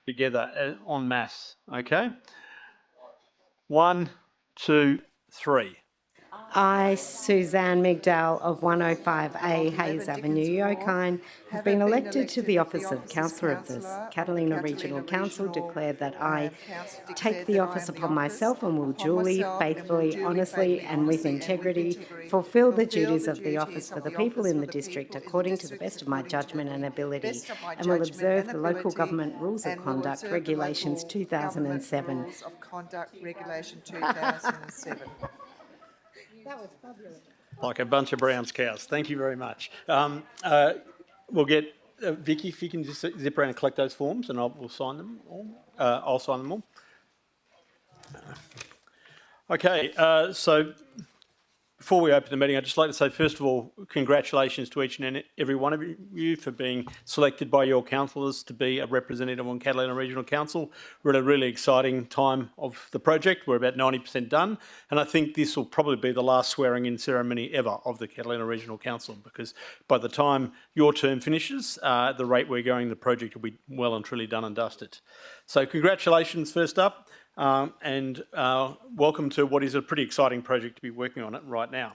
together en masse, okay? 1, 2, 3. I, Suzanne Migdal of 105A Hayes Avenue, Yokine, have been elected to the office of Councillor of the Catalina Regional Council, declare that I take the office upon myself and will duly, faithfully, honestly and with integrity fulfil the duties of the office for the people in the district according to the best of my judgment and ability, and will observe the Local Government Rules of Conduct Regulations 2007. That was fabulous. Like a bunch of Brown's cows. Thank you very much. We'll get Vicky, if you can just zip around and collect those forms, and we'll sign them all. I'll sign them all. Okay, so before we open the meeting, I'd just like to say, first of all, congratulations to each and every one of you for being selected by your councillors to be a representative on Catalina Regional Council. We're at a really exciting time of the project. We're about 90% done, and I think this will probably be the last swearing-in ceremony ever of the Catalina Regional Council, because by the time your term finishes, the rate we're going, the project will be well and truly done and dusted. So congratulations first up. And welcome to what is a pretty exciting project to be working on it right now.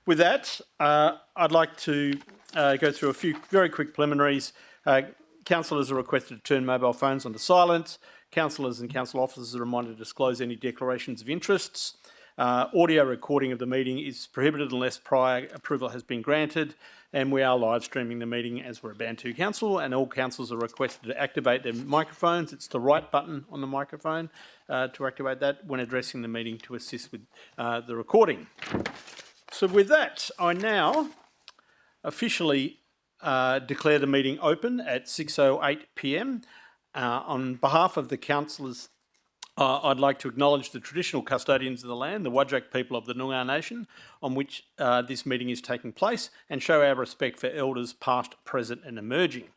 With that, I'd like to go through a few very quick preliminaries. Councillors are requested to turn mobile phones onto silent. Councillors and council officers are reminded to disclose any declarations of interests. Audio recording of the meeting is prohibited unless prior approval has been granted, and we are live streaming the meeting as we're a Band 2 council, and all councillors are requested to activate their microphones. It's the right button on the microphone to activate that when addressing the meeting to assist with the recording. So with that, I now officially declare the meeting open at 6:08 p.m. On behalf of the councillors, I'd like to acknowledge the traditional custodians of the land, the Whadjuk people of the Noongar Nation, on which this meeting is taking place, and show our respect for elders past, present and emerging.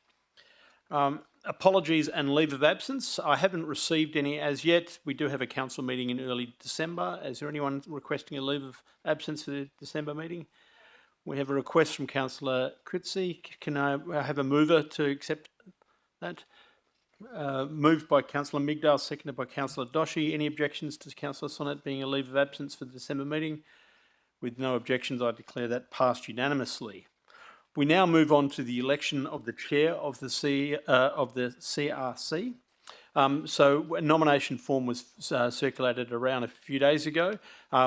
Apologies and leave of absence. I haven't received any as yet. We do have a council meeting in early December. Is there anyone requesting a leave of absence for the December meeting? We have a request from Councillor Critzy. Can I have a mover to accept that? Moved by Councillor Migdal, seconded by Councillor Doshi. Any objections to Councillor Sonnet being a leave of absence for the December meeting? With no objections, I declare that passed unanimously. We now move on to the election of the chair of the CRC. So a nomination form was circulated around a few days ago.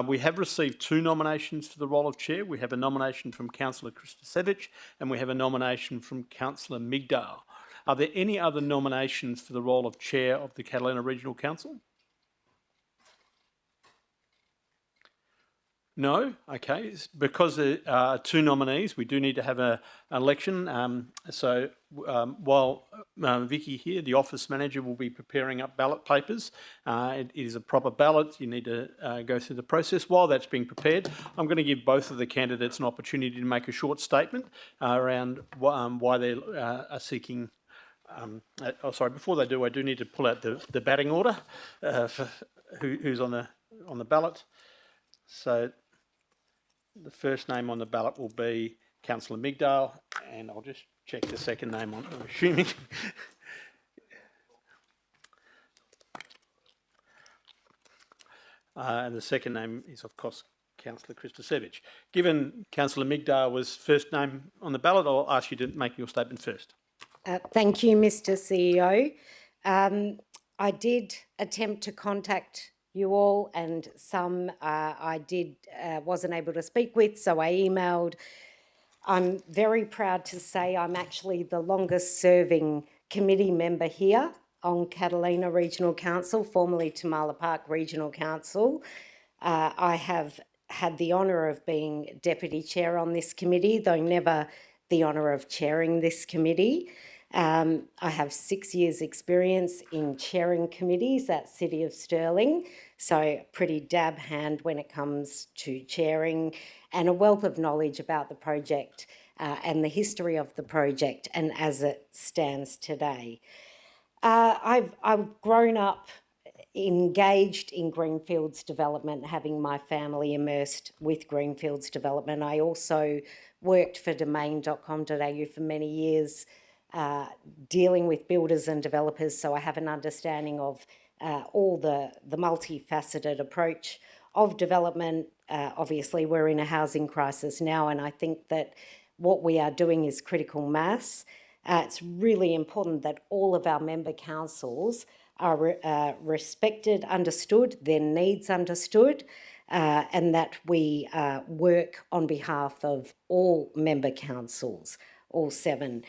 We have received 2 nominations for the role of chair. We have a nomination from Councillor Kristasevic and we have a nomination from Councillor Migdal. Are there any other nominations for the role of chair of the Catalina Regional Council? No? Okay. Because there are 2 nominees, we do need to have an election. While Vicky here, the office manager, will be preparing up ballot papers, it is a proper ballot. You need to go through the process. While that's being prepared, I'm going to give both of the candidates an opportunity to make a short statement around why they are seeking. Before they do, I do need to pull out the batting order for who's on the ballot. So the first name on the ballot will be Councillor Migdal, and I'll just check the second name on, I'm assuming. And the second name is, of course, Councillor Kristasevic. Given Councillor Migdal was first name on the ballot, I'll ask you to make your statement first. Thank you, Mr. CEO. I did attempt to contact you all, and some I wasn't able to speak with, so I emailed. I'm very proud to say I'm actually the longest serving committee member here on Catalina Regional Council, formerly Tamala Park Regional Council. I have had the honour of being deputy chair on this committee, though never the honour of chairing this committee. I have 6 years experience in chairing committees at City of Stirling, so pretty dab hand when it comes to chairing, and a wealth of knowledge about the project and the history of the project and as it stands today. I've grown up engaged in Greenfields development, having my family immersed with Greenfields development. I also worked for domain.com.au for many years, dealing with builders and developers, so I have an understanding of all the multifaceted approach of development. Obviously, we're in a housing crisis now, and I think that what we are doing is critical mass. It's really important that all of our member councils are respected, understood, their needs understood, and that we work on behalf of all member councils, all 7.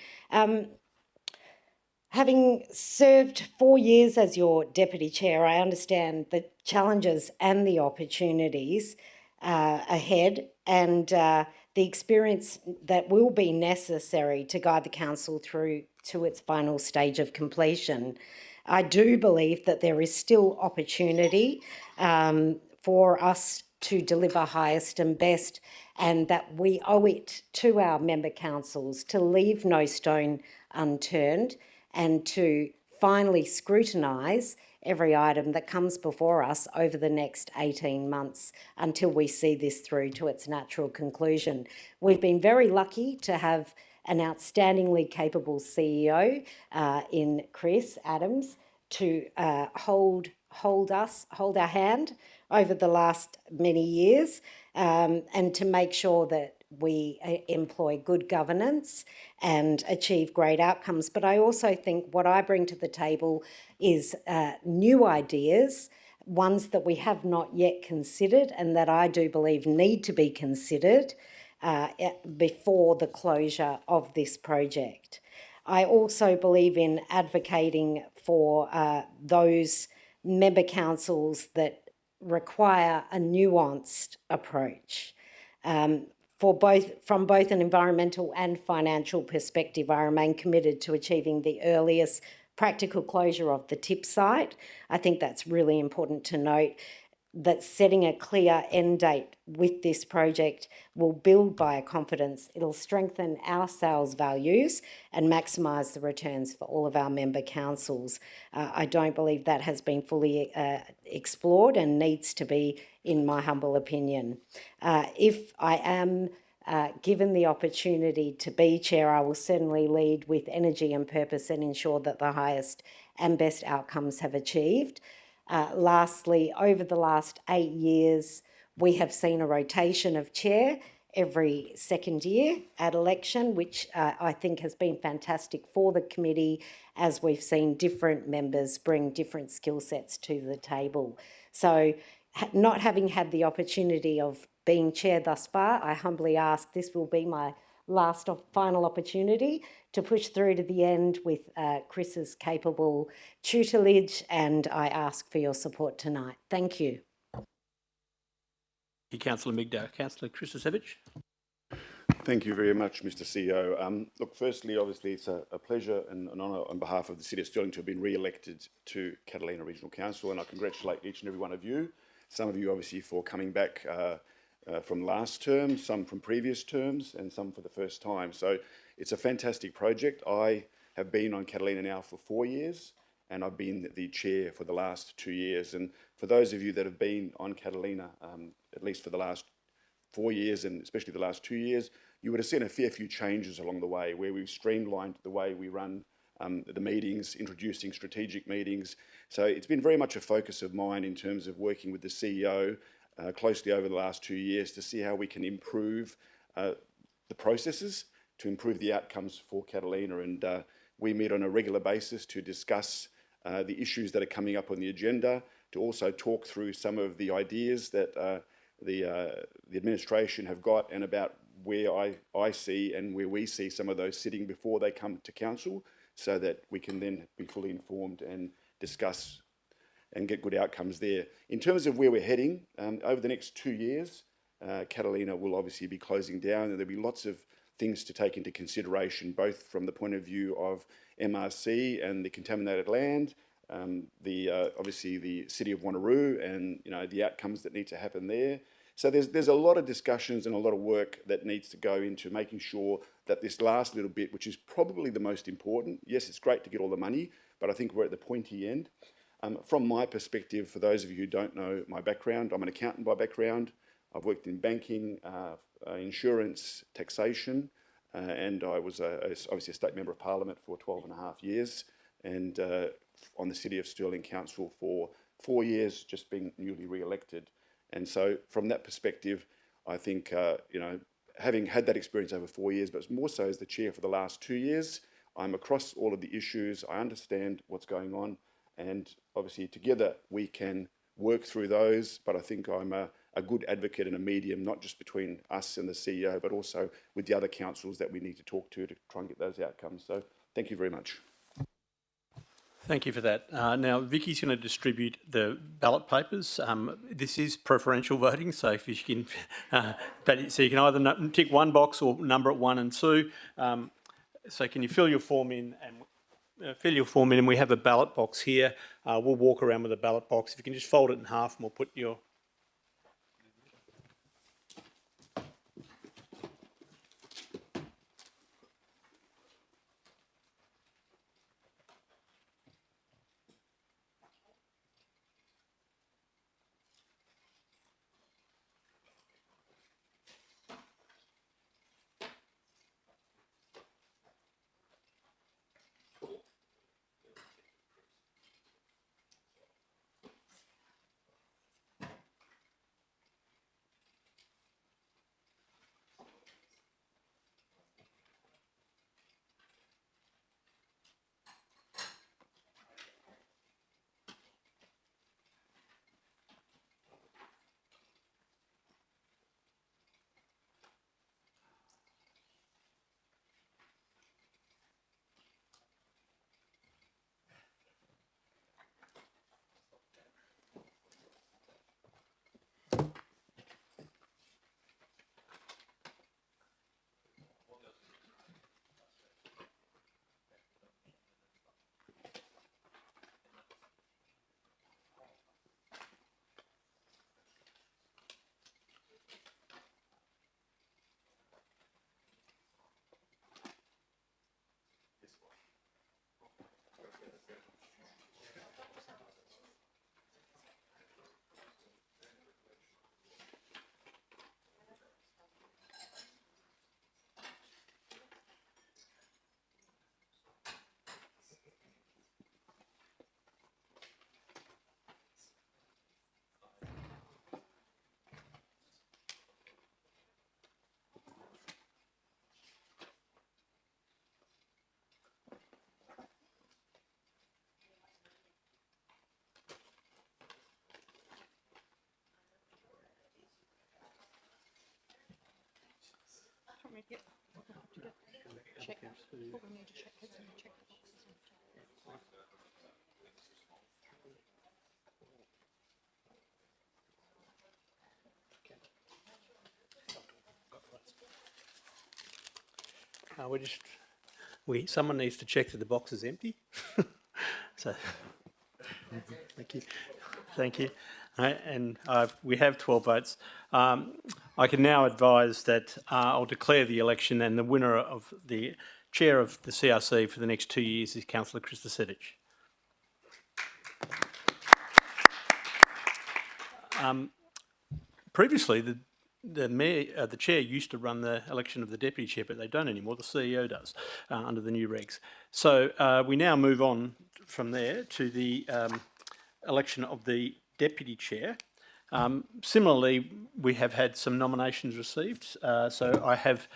Having served 4 years as your Deputy Chair, I understand the challenges and the opportunities ahead, and the experience that will be necessary to guide the Council through to its final stage of completion. I do believe that there is still opportunity for us to deliver highest and best, and that we owe it to our member councils to leave no stone unturned and to finally scrutinise every item that comes before us over the next 18 months until we see this through to its natural conclusion. We've been very lucky to have an outstandingly capable CEO in Chris Adams to hold our hand over the last many years, and to make sure that we employ good governance and achieve great outcomes. But I also think what I bring to the table is new ideas, ones that we have not yet considered and that I do believe need to be considered before the closure of this project. I also believe in advocating for those member councils that require a nuanced approach. From both an environmental and financial perspective, I remain committed to achieving the earliest practical closure of the tip site. I think that's really important to note, that setting a clear end date with this project will build buyer confidence. It'll strengthen our sales values and maximise the returns for all of our member councils. I don't believe that has been fully explored and needs to be, in my humble opinion. If I am given the opportunity to be chair, I will certainly lead with energy and purpose and ensure that the highest and best outcomes have achieved. Lastly, over the last 8 years, we have seen a rotation of chair every second year at election, which I think has been fantastic for the committee, as we've seen different members bring different skill sets to the table. So not having had the opportunity of being chair thus far, I humbly ask this will be my last final opportunity to push through to the end with Chris's capable tutelage, and I ask for your support tonight. Thank you. Thank you, Councillor Migdal. Councillor Christosevich. Thank you very much, Mr. CEO. Look, firstly, obviously, it's a pleasure and an honour on behalf of the City of Stirling to have been re-elected to Catalina Regional Council, and I congratulate each and every one of you. Some of you, obviously, for coming back from last term, some from previous terms, and some for the first time. So it's a fantastic project. I have been on Catalina now for 4 years, and I've been the chair for the last 2 years. And for those of you that have been on Catalina, at least for the last 4 years, and especially the last 2 years, you would have seen a fair few changes along the way, where we've streamlined the way we run the meetings, introducing strategic meetings. So it's been very much a focus of mine in terms of working with the CEO closely over the last 2 years to see how we can improve the processes, to improve the outcomes for Catalina. And we meet on a regular basis to discuss the issues that are coming up on the agenda, to also talk through some of the ideas that the administration have got, and about where I see and where we see some of those sitting before they come to council, so that we can then be fully informed and discuss and get good outcomes there. In terms of where we're heading, over the next 2 years, Catalina will obviously be closing down, and there'll be lots of things to take into consideration, both from the point of view of MRC and the contaminated land, obviously the City of Wanneroo, and the outcomes that need to happen there. So there's a lot of discussions and a lot of work that needs to go into making sure that this last little bit, which is probably the most important, yes, it's great to get all the money, but I think we're at the pointy end. From my perspective, for those of you who don't know my background, I'm an accountant by background. I've worked in banking, insurance, taxation, and I was obviously a state member of parliament for 12 and a half years, and on the City of Stirling Council for 4 years, just being newly re-elected. And so from that perspective, I think, having had that experience over 4 years, but more so as the chair for the last 2 years, I'm across all of the issues, I understand what's going on, and obviously together we can work through those, but I think I'm a good advocate and a medium, not just between us and the CEO, but also with the other councils that we need to talk to try and get those outcomes. So thank you very much. Thank you for that. Now, Vicky's going to distribute the ballot papers. This is preferential voting, so if you can, so you can either tick one box or number it 1 and 2. So can you fill your form in and we have a ballot box here. We'll walk around with a ballot box. If you can just fold it in half and we'll put your... someone needs to check that the box is empty. So, thank you. And we have 12 votes. I can now advise that I'll declare the election, and the winner of the chair of the CRC for the next 2 years is Councillor Krista Sedich. Previously, the chair used to run the election of the deputy chair, but they don't anymore. The CEO does under the new regs. So we now move on from there to the election of the deputy chair. Similarly, we have had some nominations received. So I have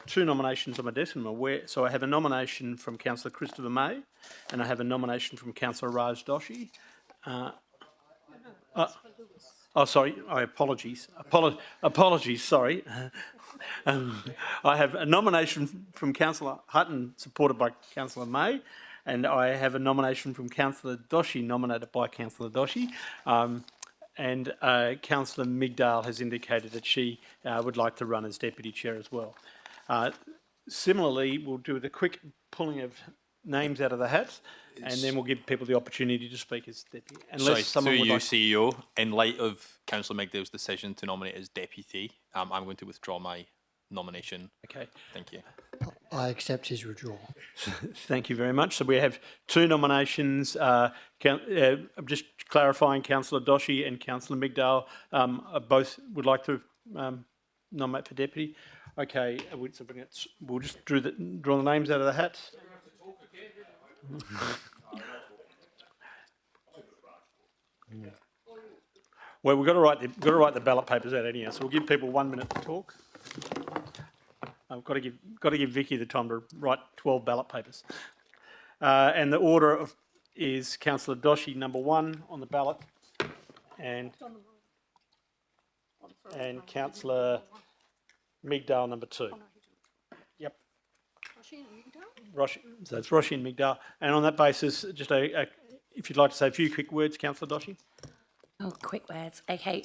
2 nominations on my desk, and I'm aware. So I have a nomination from Councillor Christopher May, and I have a nomination from Councillor Raj Doshi. Oh, sorry. Apologies. Apologies. Sorry. I have a nomination from Councillor Hutton, supported by Councillor May, and I have a nomination from Councillor Doshi, nominated by Councillor Doshi. And Councillor Migdal has indicated that she would like to run as deputy chair as well. Similarly, we'll do the quick pulling of names out of the hat, and then we'll give people the opportunity to speak as deputy. Sorry, through you, CEO, in light of Councillor Migdale's decision to nominate as deputy, I'm going to withdraw my nomination. Okay. Thank you. I accept his withdrawal. Thank you very much. So we have 2 nominations. I'm just clarifying, Councillor Doshi and Councillor Migdal both would like to nominate for deputy? Okay, we'll just draw the names out of the hat. Well, we've got to write the ballot papers out anyhow, so we'll give people 1 minute to talk. I've got to give Vicky the time to write 12 ballot papers. And the order is Councillor Doshi number 1 on the ballot, and Councillor Migdal number 2. Yep. So it's Roshi and Migdal. And on that basis, just if you'd like to say a few quick words, Councillor Doshi. Oh, quick words. Okay.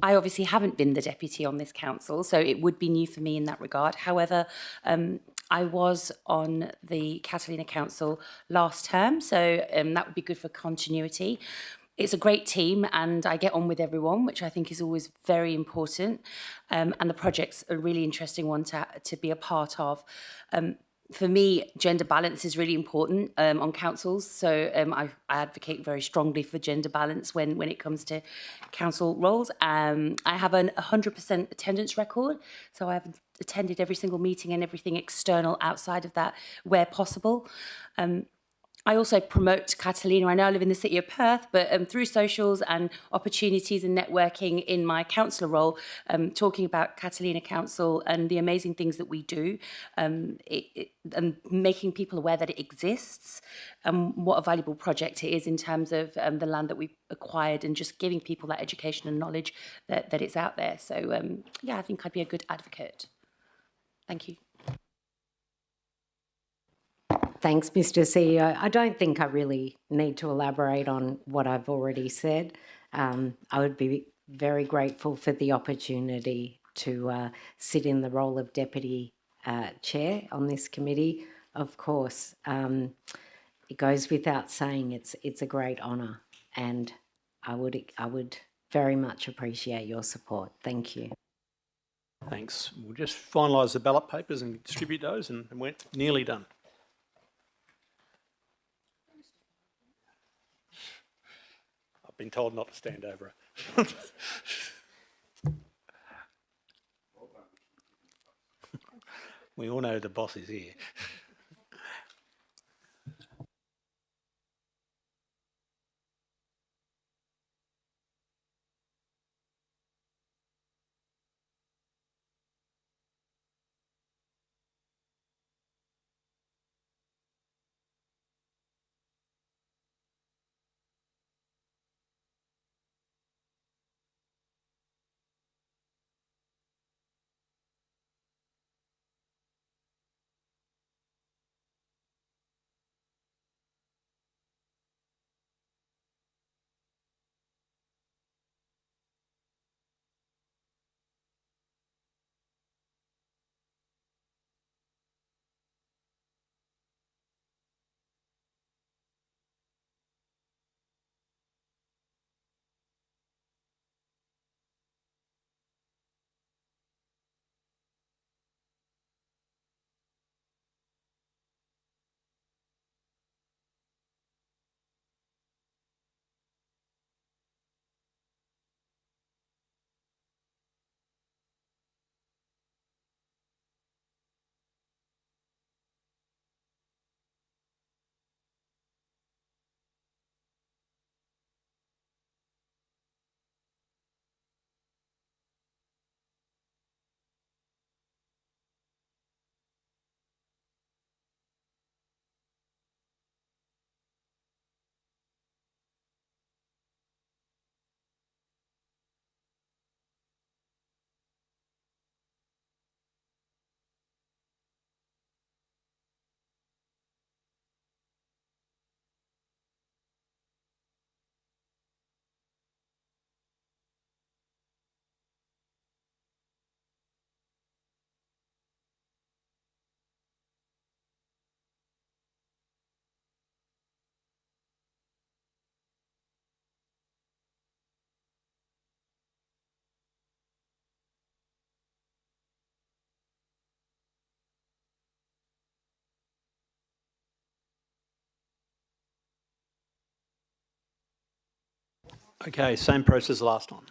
I obviously haven't been the deputy on this council, so it would be new for me in that regard. However, I was on the Catalina Council last term, so that would be good for continuity. It's a great team and I get on with everyone, which I think is always very important. And the project's a really interesting one to be a part of. For me, gender balance is really important on councils. So I advocate very strongly for gender balance when it comes to council roles. I have an 100% attendance record. So I've attended every single meeting and everything external outside of that where possible. I also promote Catalina. I know I live in the city of Perth, but through socials and opportunities and networking in my councillor role, talking about Catalina Council and the amazing things that we do, and making people aware that it exists, and what a valuable project it is in terms of the land that we've acquired, and just giving people that education and knowledge that it's out there. So, yeah, I think I'd be a good advocate. Thank you. Thanks, Mr. CEO. I don't think I really need to elaborate on what I've already said. I would be very grateful for the opportunity to sit in the role of Deputy Chair on this committee. Of course, it goes without saying it's a great honour, and I would very much appreciate your support. Thank you. Thanks. We'll just finalise the ballot papers and distribute those, and we're nearly done. I've been told not to stand over it. We all know the boss is here. Okay, same process last time.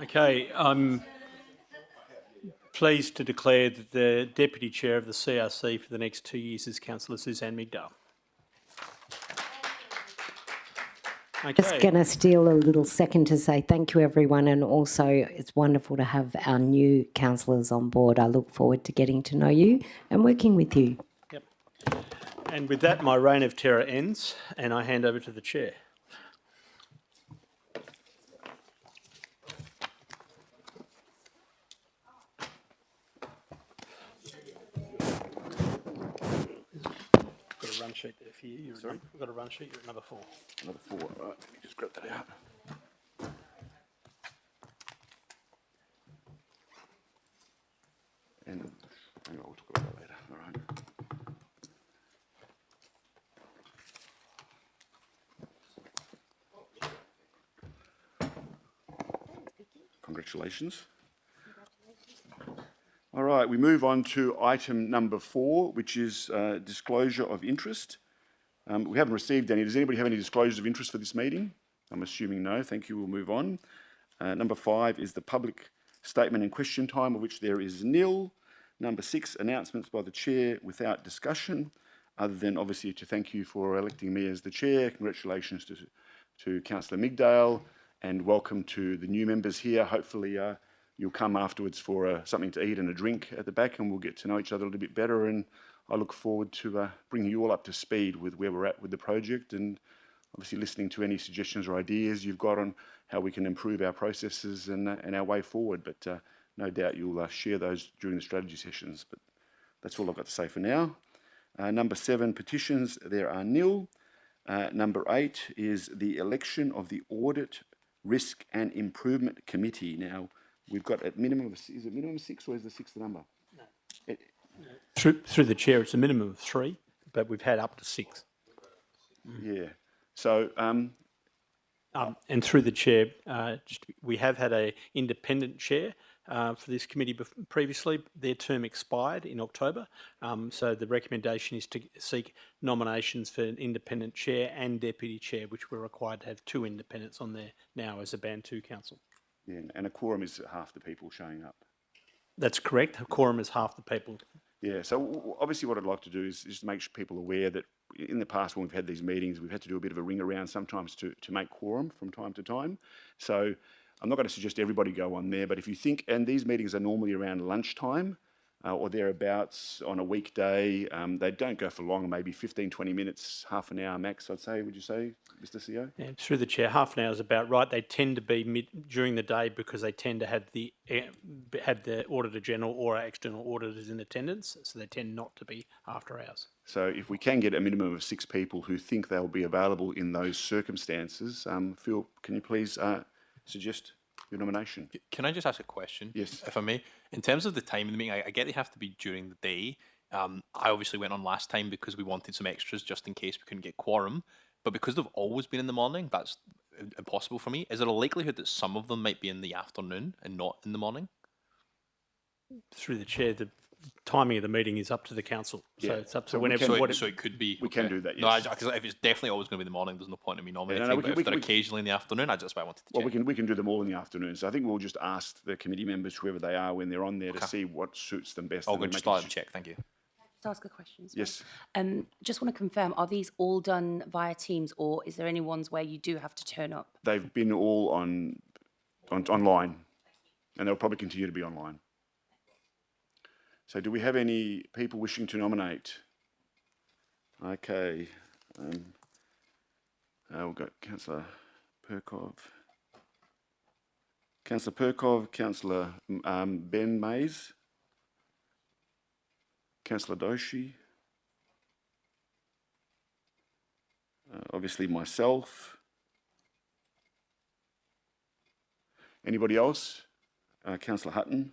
Okay, I'm pleased to declare that the Deputy Chair of the CRC for the next 2 years is Councillor Suzanne Migdale. Just Okay, going to steal a little second to say thank you, everyone, and also it's wonderful to have our new councillors on board. I look forward to getting to know you and working with you. yep. And with that, my reign of terror ends, and I hand over to the Chair. Got a run sheet there for you. Sorry? We've got a run sheet. You're at number 4. Another 4. Right, let me just grab that out. And hang on, we'll talk about that later. All right. Congratulations. All right, we move on to item number 4, which is disclosure of interest. We haven't received any. Does anybody have any disclosures of interest for this meeting? I'm assuming no. Thank you. We'll move on. Number 5 is the public statement and question time, of which there is nil. Number 6, announcements by the Chair without discussion, other than obviously to thank you for electing me as the Chair. Congratulations to Councillor Migdale, and welcome to the new members here. Hopefully you'll come afterwards for something to eat and a drink at the back, and we'll get to know each other a little bit better. And I look forward to bringing you all up to speed with where we're at with the project, and obviously listening to any suggestions or ideas you've got on how we can improve our processes and our way forward. But no doubt you'll share those during the strategy sessions. But that's all I've got to say for now. Number 7, petitions. There are nil. Number 8 is the election of the Audit, Risk and Improvement Committee. Now, we've got at minimum, is it minimum 6 or is the 6th the number? No. Through the Chair, it's a minimum of 3, but we've had up to 6. Yeah. So, and through the Chair, we have had an independent chair for this committee previously. Their term expired in October, so the recommendation is to seek nominations for an independent chair and deputy chair, which we're required to have 2 independents on there now as a Band 2 council. yeah, and a quorum is half the people showing up. That's correct. A quorum is half the people. Yeah, so obviously what I'd like to do is just make sure people aware that in the past when we've had these meetings, we've had to do a bit of a ring around sometimes to make quorum from time to time. So I'm not going to suggest everybody go on there, but if you think, and these meetings are normally around lunchtime or thereabouts on a weekday, they don't go for long, maybe 15, 20 minutes, half an hour max, I'd say. Would you say, Mr. CEO? Yeah, through the Chair, half an hour is about right. They tend to be during the day because they tend to have the Auditor General or our external auditors in attendance, so they tend not to be after hours. So if we can get a minimum of 6 people who think they'll be available in those circumstances, Phil, can you please suggest your nomination? Can I just ask a question? Yes. If I may. In terms of the time of the meeting, I get they have to be during the day. I obviously went on last time because we wanted some extras just in case we couldn't get quorum. But because they've always been in the morning, that's impossible for me. Is there a likelihood that some of them might be in the afternoon and not in the morning? Through the Chair, the timing of the meeting is up to the council. So it's up to whenever. So it could be. We can do that, No, yes. because if it's definitely always going to be the morning, there's no point in me nominating. no, but if they're occasionally in the afternoon, that's why I wanted to check. Well, we can do them all in the afternoon. So I think we'll just ask the committee members, whoever they are, when they're on there to see what suits them best. I'll go just start and check. Thank you. Just ask a question. Sorry. Yes. Just want to confirm, are these all done via Teams, or is there any ones where you do have to turn up? They've been all online, and they'll probably continue to be online. So do we have any people wishing to nominate? Okay. We've got Councillor Perkov. Councillor Ben Mays. Councillor Doshi. Obviously myself. Anybody else? Councillor Hutton.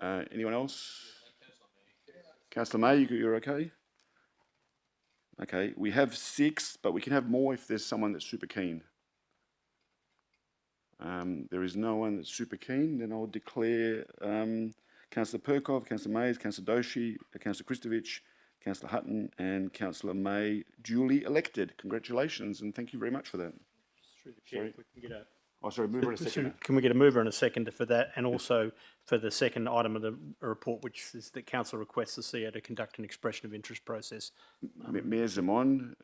Anyone else? Councillor May, you're okay? Okay, we have 6, but we can have more if there's someone that's super keen. There is no one that's super keen. Then I'll declare Councillor Perkov, Councillor Mays, Councillor Doshi, Councillor Kristovich, Councillor Hutton and Councillor May duly elected. Congratulations and thank you very much for that. Through the chair, if we can get a... Oh, sorry, mover and a seconder. Can we get a mover and a seconder for that, and also for the second item of the report, which is that council requests the CEO to conduct an expression of interest process? Mayor Zamon,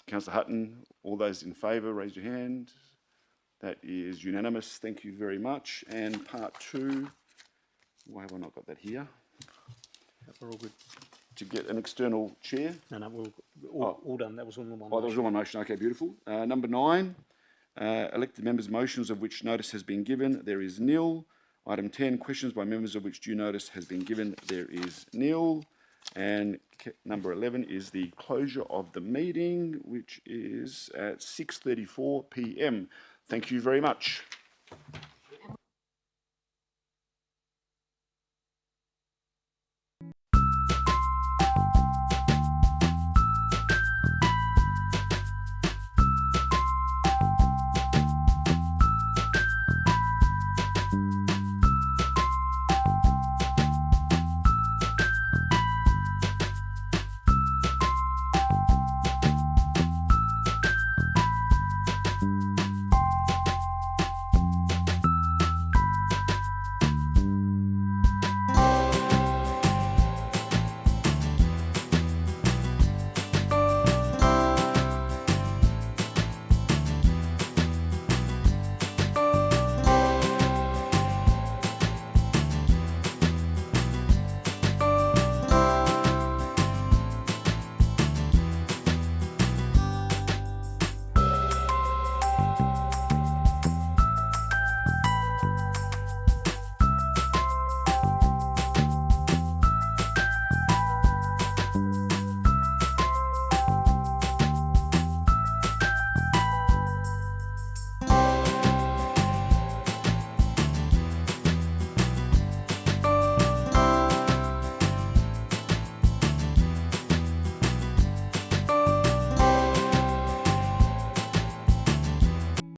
Councillor Hutton, all those in favour, raise your hand. That is unanimous. Thank you very much. And part two, why have I not got that here? We're all good. To get an external chair. No, we're all done. That was all in one. Oh, that was all my motion. Okay, beautiful. Number 9, elected members' motions of which notice has been given. There is nil. Item 10, questions by members of which due notice has been given. There is nil. And number 11 is the closure of the meeting, which is at 6:34 p.m. Thank you very much.